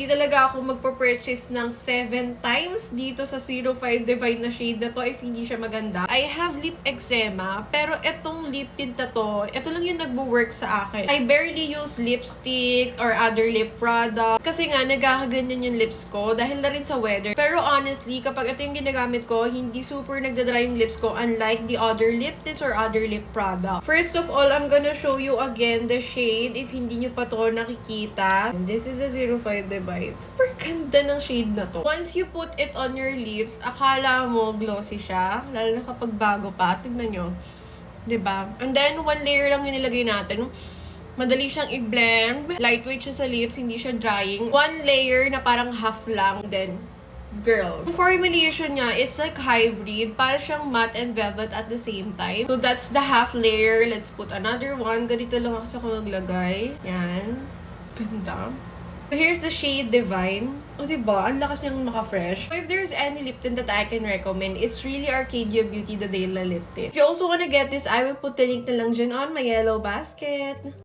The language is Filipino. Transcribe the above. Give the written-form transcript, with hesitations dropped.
Hindi talaga ako magpo-purchase ng 7 times dito sa 05 Divine na shade na to if hindi siya maganda. I have lip eczema, pero etong lip tint na to, ito lang yung nagbo-work sa akin. I barely use lipstick or other lip product kasi nga nagkakaganyan yung lips ko dahil na rin sa weather. Pero honestly, kapag ito yung ginagamit ko, hindi super nagdadry yung lips ko unlike the other lip tints or other lip product. First of all, I'm gonna show you again the shade if hindi nyo pa to nakikita. And this is a 05 Divine. Super ganda ng shade na to. Once you put it on your lips, akala mo glossy siya. Lalo na kapag bago pa. Tignan nyo. 'Di ba? And then, one layer lang yung nilagay natin. Madali siyang i-blend. Lightweight siya sa lips, hindi siya drying. One layer na parang half lang. Then, girl. Yung formulation niya, it's like hybrid. Para siyang matte and velvet at the same time. So, that's the half layer. Let's put another one. Ganito lang ako sa maglagay. Yan. Ganda. So, here's the shade Divine. O, diba? Ang lakas niyang maka-fresh. So, if there's any lip tint that I can recommend, it's really Arcadia Beauty, the Dela Lip Tint. If you also wanna get this, I will put the link na lang dyan on my yellow basket.